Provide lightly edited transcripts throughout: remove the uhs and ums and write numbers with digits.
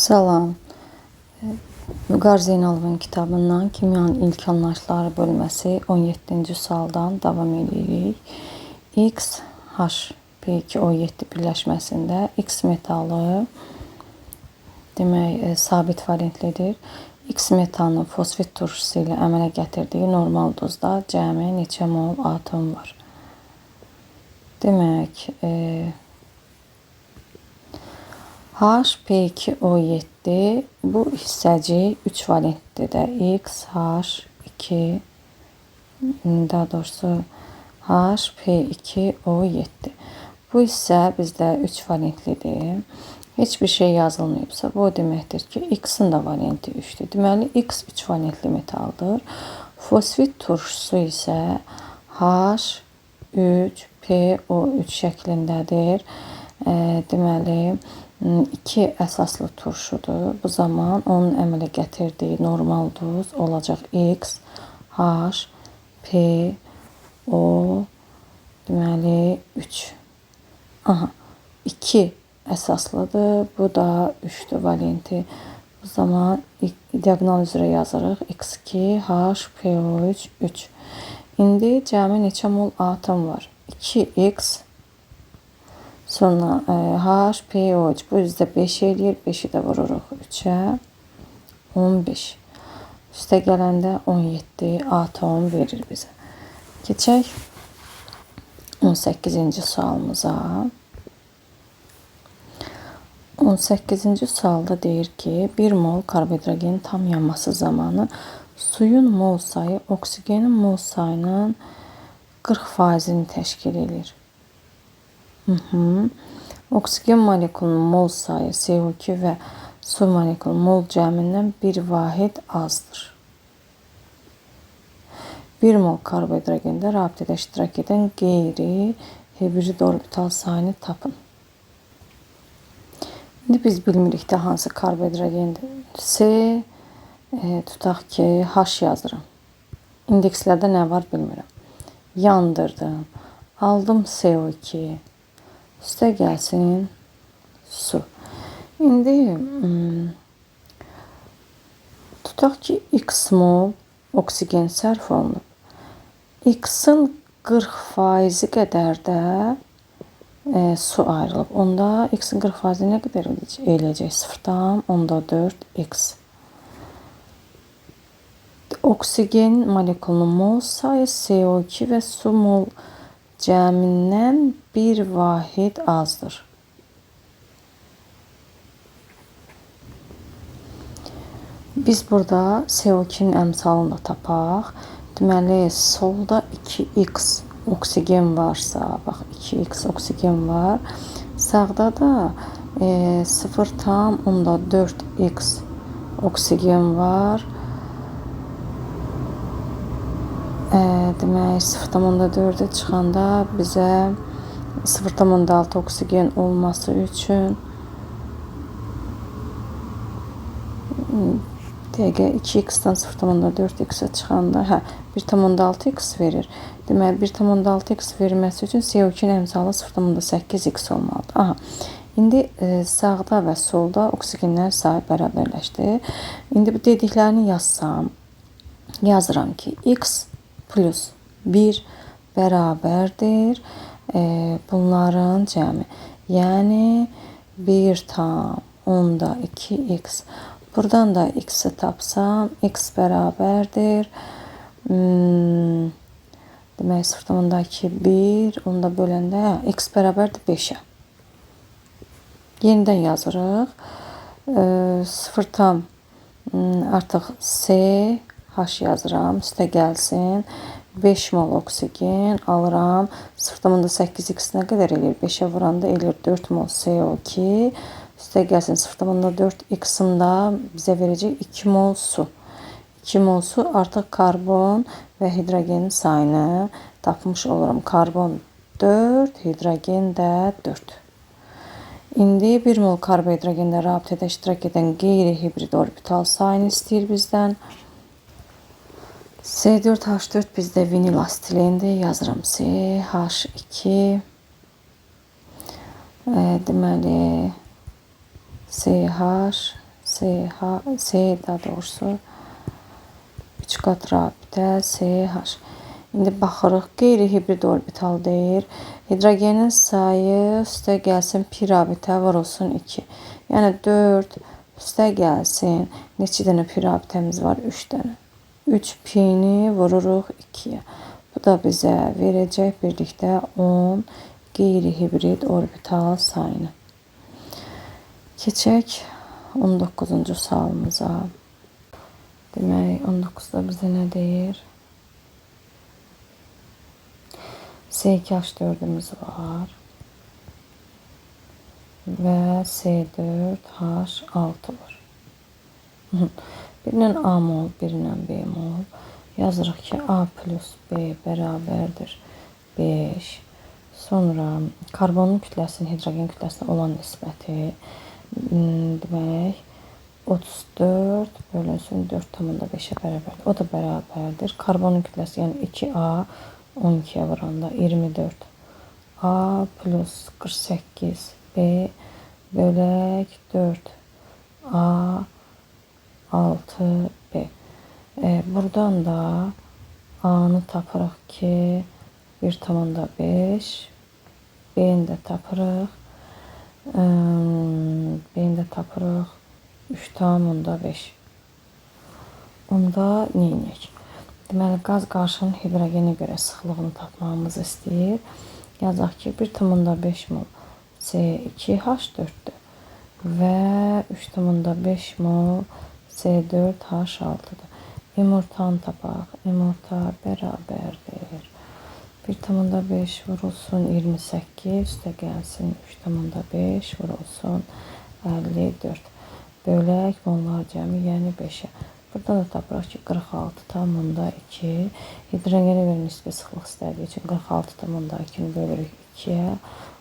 Salam. Vüqar Zeynalovun kitabından Kimyanın ilk anlayışları bölməsi 17-ci sualdan davam edirik. X, H, P2O7 birləşməsində X metalı demək sabit valentlidir. X metalının fosfit turşusu ilə əmələ gətirdiyi normal dozda cəmi neçə mol atom var? Demək, H2O7 bu hissəcik 3 valentlidir də. X, H2, daha doğrusu H2O7. Bu hissə bizdə 3 valentlidir. Heç bir şey yazılmayıbsa, bu deməkdir ki, X-in də valenti 3'dür. Deməli, X 3 valentli metaldır. Fosfit turşusu isə H3PO3 şəklindədir. Deməli, 2 əsaslı turşudur. Bu zaman onun əmələ gətirdiyi normal duz olacaq X, H, P, O, deməli 3. Aha, 2 əsaslıdır. Bu da 3'dür valenti. Bu zaman diagonal üzrə yazırıq. X2, H, PO3, 3. İndi cəmi neçə mol atom var? 2X, sonra HPO3 bu yüzdə 5 eləyir. 5'i də vururuq 3'ə. 15. Üstə gələndə 17 atom verir bizə. Keçək 18-ci sualımıza. 18-ci sualda deyir ki, 1 mol karbohidrogenin tam yanması zamanı suyun mol sayı oksigenin mol sayının 40%'ni təşkil edir. Oksigen molekulunun mol sayı CO2 və su molekulunun mol cəmindən bir vahid azdır. 1 mol karbohidrogende rabitədə iştirak edən qeyri hibrid orbital sayını tapın. İndi biz bilmirik də hansı karbohidrogendir. C, tutaq ki, H yazıram. İndekslərdə nə var bilmirəm. Yandırdım. Aldım CO2. Üstə gəlsin su. İndi tutaq ki, X mol oksigen sərf olunub. X-in 40% qədər də su ayrılıb. Onda X-in 40% nə qədər eləyəcək? 0,4X. Oksigen molekulunun mol sayı CO2 və su mol cəmindən bir vahid azdır. Biz burada CO2'nin əmsalını da tapaq. Deməli, solda 2X oksigen varsa, bax 2X oksigen var. Sağda da 0,4X oksigen var. Demək 0,4'e çıxanda bizə 0,6 oksigen olması üçün dəqiqə 2X'dan 0,4X'e çıxanda 1,6X verir. Demək 1,6X verməsi üçün CO2'nin əmsalı 0,8X olmalıdır. Aha. İndi sağda və solda oksigenlər sayı bərabərləşdi. İndi bu dediklərini yazsam, yazıram ki, X plus 1 bərabərdir bunların cəmi. Yəni 1,2X. Buradan da X'i tapsam, X bərabərdir. Demək 0,2 onu da böləndə X bərabərdir 5'ə. Yenidən yazırıq. 0 artıq C, H yazıram. Üstə gəlsin. 5 mol oksigen alıram. 0,8X nə qədər eləyir? 5'ə vuranda eləyir 4 mol CO2. Üstə gəlsin 0,4X'in da bizə verəcək 2 mol su. 2 mol su artıq karbon və hidrogenin sayını tapmış olurum. Karbon 4, hidrogen də 4. İndi 1 mol karbohidrogendə rabitədə iştirak edən qeyri-hibrid orbital sayını istəyir bizdən. C4H4 bizdə vinil astilendir. Yazıram CH2. Deməli CH S daha doğrusu 3 qat rabitə CH. İndi baxırıq, qeyri-hibrid orbital deyir. Hidrogenin sayı üstə gəlsin pi rabitə vurulsun 2. Yəni 4 üstə gəlsin. Neçə dənə pi rabitəmiz var? 3 dənə. 3 pini vururuq 2-yə. Bu da bizə verəcək birlikdə 10 qeyri-hibrid orbital sayını. Keçək 19-cu sualımıza. Demək, 19-da bizə nə deyir? S2H4'ümüz var. Və S4H6 var. Birinin A mol, birinin B mol. Yazırıq ki, A plus B bərabərdir 5. Sonra karbonun kütləsinin hidrogen kütləsinə olan nisbəti demək 34 bölünsün 4,5'e bərabərdir. O da bərabərdir. Karbonun kütləsi yəni 2A 12'ye vuranda 24. A plus 48 B bölək 4 A 6 B. Buradan da A'nı tapırıq ki 1,5 B'ni də tapırıq. B'ni də tapırıq 3,5. Onda neyinək? Deməli, qaz qarşının hidrogenə görə sıxlığını tapmamızı istəyir. Yazaq ki, 1,5 mol C2H4'dür və 3,5 mol C4H6'dır. Yumurtanı tapaq. Yumurta bərabərdir. 1,5 vurulsun 28, üstə gəlsin 3,5 vurulsun 54. Bölək mollar cəmi, yəni 5'e. Burada da tapırıq ki, 46,2 hidrogenə görə nisbi sıxlıq istədiyi üçün 46,2-ni bölürük 2'yə.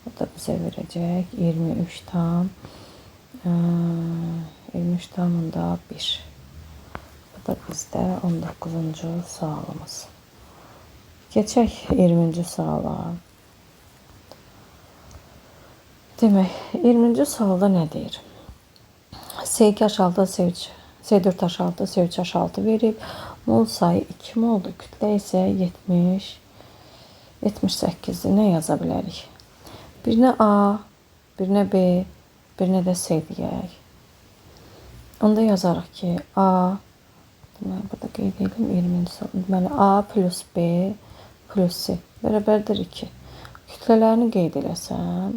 O da bizə verəcək 23,1. Bu da bizdə 19-cu sualımız. Keçək 20-ci suala. Demək, 20-ci sualda nə deyir? S2H6, S4H6, S3H6 verib. Mol sayı 2 moldur. Kütlə isə 78'dir. Nə yaza bilərik? Birinə A, birinə B, birinə də C deyək. Onda yazarıq ki, A, deməli, burada qeyd edelim 20-ci sual. Deməli, A plus B plus C bərabərdir 2. Kütlələrini qeyd eləsəm,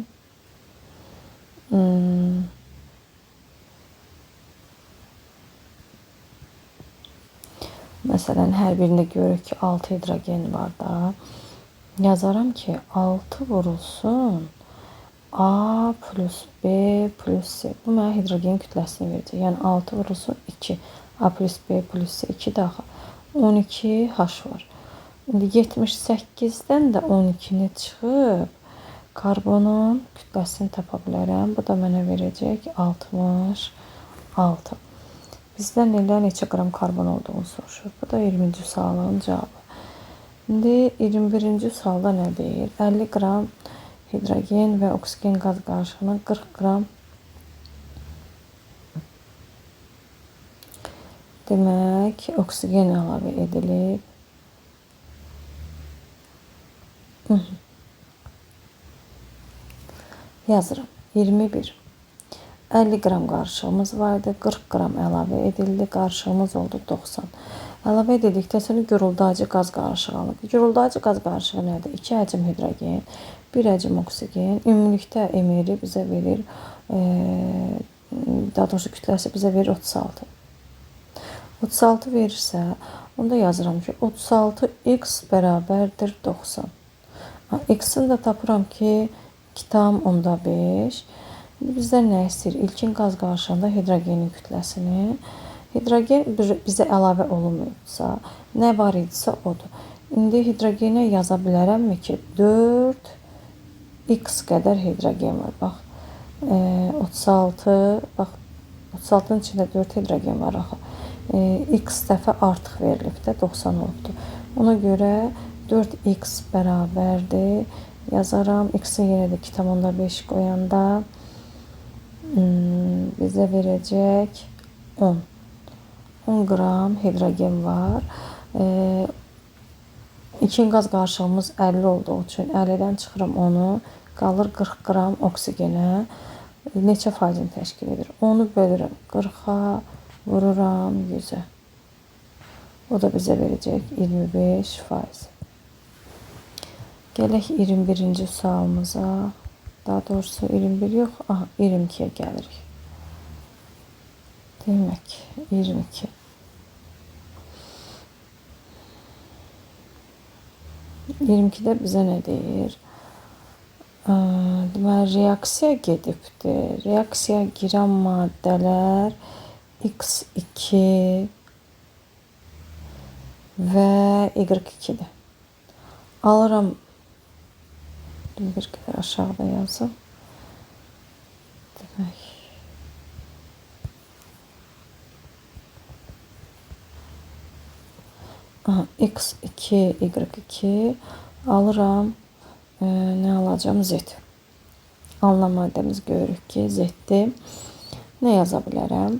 məsələn, hər birində görürük ki, 6 hidrogen var da. Yazaram ki, 6 vurulsun A plus B plus C. Bu mənə hidrogen kütləsini verəcək. Yəni 6 vurulsun 2. A plus B plus C 2 daxil. 12 H var. İndi 78'dən də 12'ni çıxıb karbonun kütləsini tapa bilərəm. Bu da mənə verəcək 66. Bizdən neçə qram karbon olduğunu soruşur. Bu da 20-ci sualın cavabı. İndi 21-ci sualda nə deyir? 50 qram hidrogen və oksigen qaz qarışığına 40 qram demək oksigen əlavə edilib. Yazırım. 21. 50 qram qarışığımız vardı. 40 qram əlavə edildi. Qarışığımız oldu 90. Əlavə edildikdən sonra guruldayıcı qaz qarışığı alınır. Guruldayıcı qaz qarışığı nədir? 2 həcm hidrogen, 1 həcm oksigen. Ümumilikdə emiri bizə verir, daha doğrusu kütləsi bizə verir 36. 36 verirsə, onda yazıram ki, 36x bərabərdir 90. X-ını da tapıram ki, 2,5. Bizdən nə istəyir? İlkin qaz qarışığında hidrogenin kütləsini. Hidrogen bizə əlavə olunmuysa, nə var idisə odur. İndi hidrogenə yaza bilərəmmi ki, 4x qədər hidrogen var. Bax, 36, bax, 36'nın içində 4 hidrogen var axı. X dəfə artıq verilib də 90 olubdur. Ona görə 4x bərabərdir. Yazaram. X-in yenə də 2,5 qoyanda bizə verəcək 10. 10 qram hidrogen var. 2 qaz qarışığımız 50 olduğu üçün 50-dən çıxıram onu. Qalır 40 qram oksigenə. Neçə faizini təşkil edir? 10-u bölürəm 40-a, vururam 100-ə. O da bizə verəcək 25%. Gələk 21-ci sualımıza. Daha doğrusu 21 yox, 22-yə gəlirik. Demək 22. də bizə nə deyir? Deməli, reaksiya gedibdir. Reaksiyaya girən maddələr X2 və Y2-dir. Alıram, bir qədər aşağıda yazım. Demək, X2, Y2 alıram. Nə alacağım? Z. Alınan maddəmiz görürük ki, Z-dir. Nə yaza bilərəm?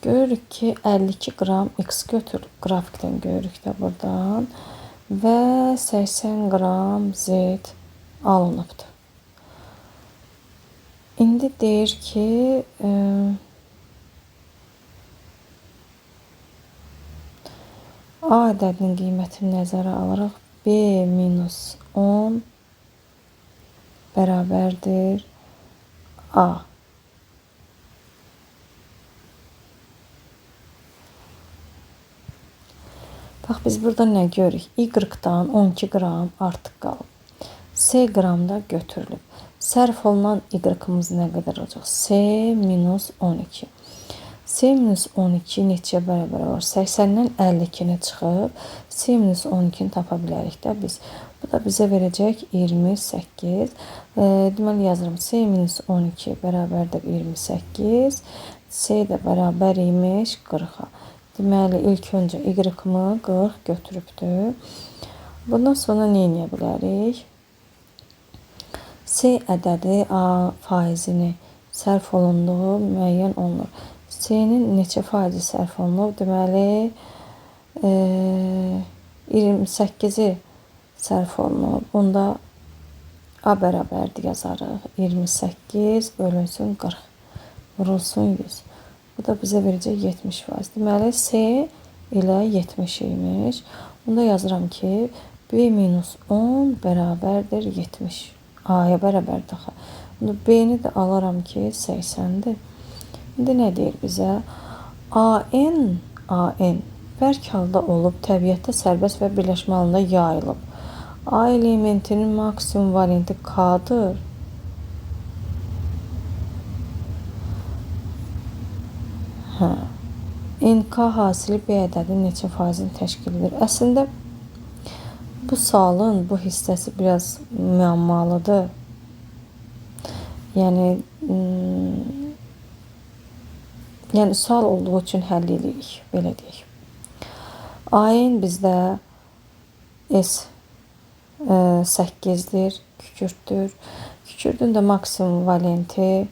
Görürük ki, 52 qram X götürülüb. Qrafikdən görürük də buradan. Və 80 qram Z alınıbdır. İndi deyir ki, A ədədinin qiymətini nəzərə alaraq B minus 10 bərabərdir A. Bax, biz burada nə görürük? Y-dan 12 qram artıq qalıb. S qramda götürülüb. Sərf olunan Y-ımız nə qədər olacaq? S minus 12. S minus 12 neçəyə bərabər var? 80-dən 52-nə çıxıb. S minus 12-ni tapa bilərik də biz. Bu da bizə verəcək 28. Deməli yazıram. S minus 12 bərabərdir 28. S də bərabər imiş 40-a. Deməli, ilk öncə Y-ımı 40 götürübdür. Bundan sonra nə edə bilərik? S ədədi A faizini sərf olunduğu müəyyən olunur. S-nin neçə faizi sərf olunub? Deməli, 28-i sərf olunub. Onda A bərabərdir yazarıq. 28 bölünsün 40. Vurulsun 100. Bu da bizə verəcək 70%. Deməli, S ilə 70 imiş. Onda yazıram ki, B minus 10 bərabərdir 70. A-ya bərabərdir. Onda B-ni də alaram ki, 80-dir. İndi nə deyir bizə? AN bərk halda olub, təbiətdə sərbəst və birləşmə halında yayılıb. A elementinin maksimum variantı K-dır. NK hasili B ədədinin neçə faizini təşkil edir? Əslində, bu sualın bu hissəsi biraz müəmmalıdır. Yəni, sual olduğu üçün həll edirik, belə deyək. AN bizdə S 8-dir, kükürdür. Kükürdün də maksimum valenti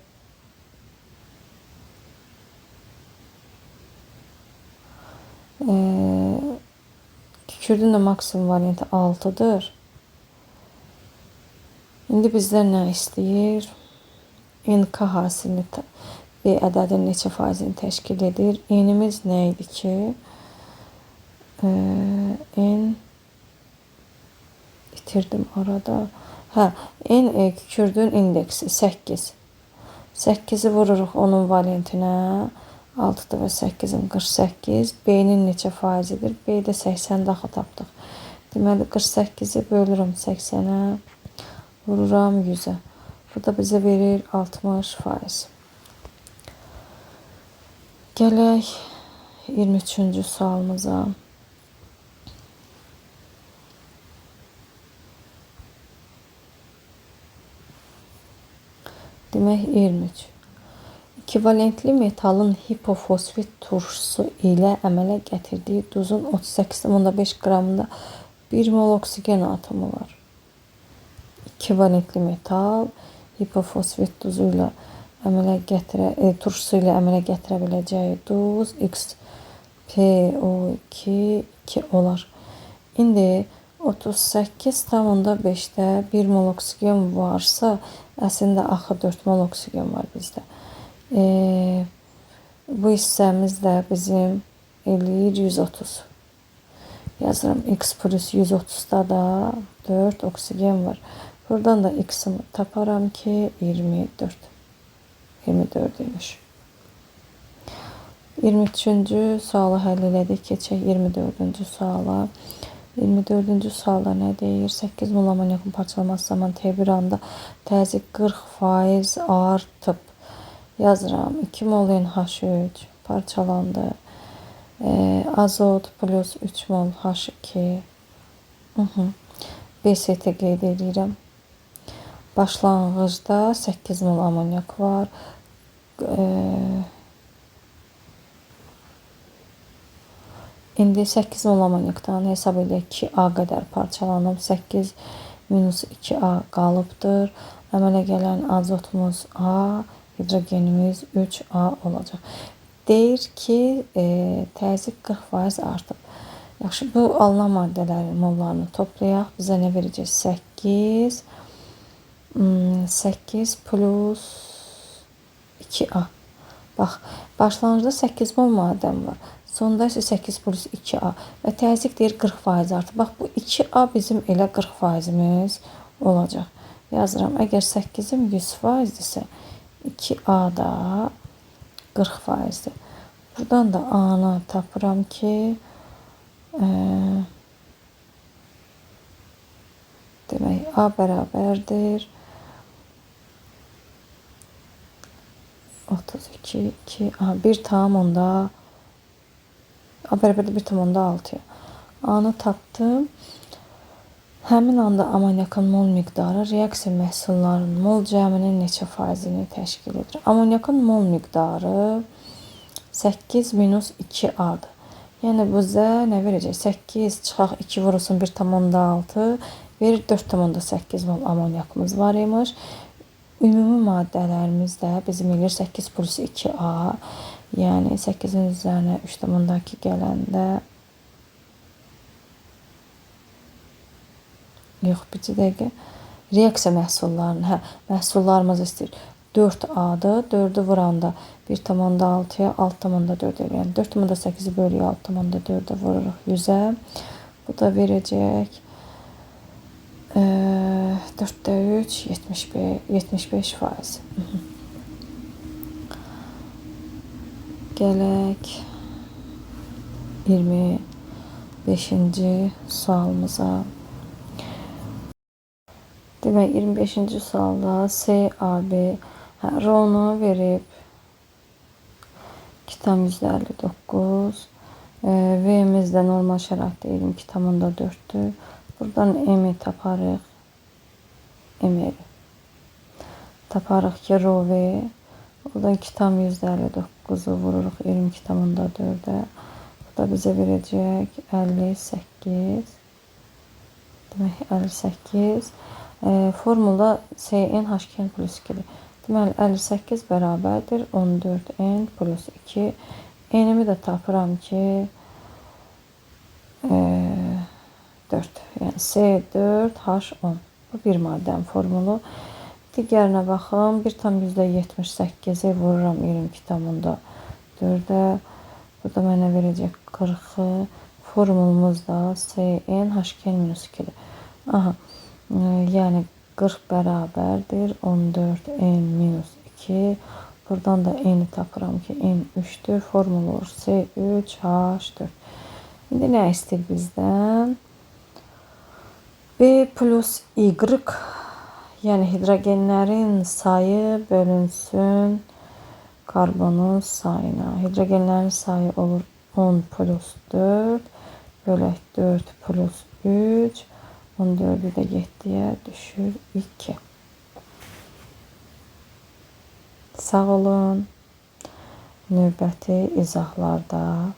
Kükürdün də maksimum valenti 6-dır. İndi bizdən nə istəyir? NK hasilini B ədədinin neçə faizini təşkil edir? N'imiz nə idi ki? N itirdim orada. N kükürdün indeksi 8. 8-i vururuq onun valentinə. 6-dır və 8-in 48. B-nin neçə faizidir? B-də 80 daha tapdıq. Deməli, 48-i bölürüm 80-ə. Vururam 100-ə. Bu da bizə verir 60%. Gələk 23-cü sualımıza. Demək 23. İkivalentli metalın hipofosfit turşusu ilə əmələ gətirdiyi duzun 38,5 qramında 1 mol oksigen atomu var. İkivalentli metal hipofosfit duzu ilə turşusu ilə əmələ gətirə biləcəyi duz x PO2 2 olar. İndi 38,5-də 1 mol oksigen varsa, əslində axı 4 mol oksigen var bizdə. Bu hissəmiz də bizim eləyir 130. Yazıram x plus 130'da da 4 oksigen var. Buradan da x'imi taparam ki 24. 24 imiş. 23-cü sualı həll elədik. Keçək 24-cü suala. 24-cü sualda nə deyir? 8 mol amonyakın parçalanması zamanı T1 anda təzyiq 40% artıb. Yazıram 2 mol NH3 parçalandı. Azot plus 3 mol H2. BST qeyd edirəm. Başlanğıcda 8 mol amonyak var. İndi 8 mol amonyakdan hesab edək ki, A qədər parçalanıb. 8 minus 2A qalıbdır. Əmələ gələn azotumuz A, hidrogenimiz 3A olacaq. Deyir ki, təzyiq 40% artıb. Yaxşı, bu alınan maddələrin mollarını toplayaq. Bizə nə verəcək? 8 plus 2A. Bax, başlanğıcda 8 mol maddəm var. Sonda isə 8 plus 2A. Və təzyiq deyir 40% artıb. Bax, bu 2A bizim elə 40%imiz olacaq. Yazıram, əgər 8'im 100%dirsə, 2A da 40%dir. Buradan da A-nı tapıram ki, demək, A bərabərdir 32, 2, A 1,6. A bərabərdir 1,6. A-nı tapdım. Həmin anda amonyakın mol miqdarı reaksiya məhsullarının mol cəminin neçə faizini təşkil edir? Amonyakın mol miqdarı 8 minus 2A-dır. Yəni bizə nə verəcək? 8 çıxaq 2 vurulsun 1,6 verir 4,8 mol amonyakımız var imiş. Ümumi maddələrimiz də bizim eləyir 8 plus 2A. Yəni 8'in üzərinə 3,2 gələndə yox, bir dəqiqə. Reaksiya məhsullarını, məhsullarımız istəyir. 4A-dır. 4'ü vuranda 1,6'ya 6,4 eləyir. Yəni 4,8'i bölüyə 6,4'e vururuq 100'ə. Bu da verəcək 4'də 3, 75%. Gələk 25-ci sualımıza. Demək, 25-ci sualda CAB RO'nu verib 2,59. V'miz də normal şəraitdə 22,4'dür. Buradan M'i taparıq. M'i taparıq ki, RO V. Oradan 2,59'u vururuq 22,4'e. Bu da bizə verəcək 58. Demək, 58. Formula CnH2n plus 2'dir. Deməli, 58 bərabərdir 14n plus 2. N'imi də tapıram ki 4. Yəni C4H10. Bu bir maddənin formulu. Digərinə baxım. 1,78'i vururam 22,4'e. Bu da mənə verəcək 40'ı. Formulumuz da CnH2n-2'dir. Aha. Yəni 40 bərabərdir 14n-2. Buradan da n'ni tapıram ki n3'dür. Formulu olur C3H4. İndi nə istəyir bizdən? B plus Y, yəni hidrogenlərin sayı bölünsün karbonun sayına. Hidrogenlərin sayı olur 10 plus 4 bölək 4 plus 3. 14'ü də 7'ye düşür 2. Sağ olun. Növbəti izahlarda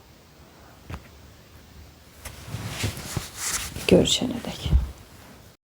görüşənədək.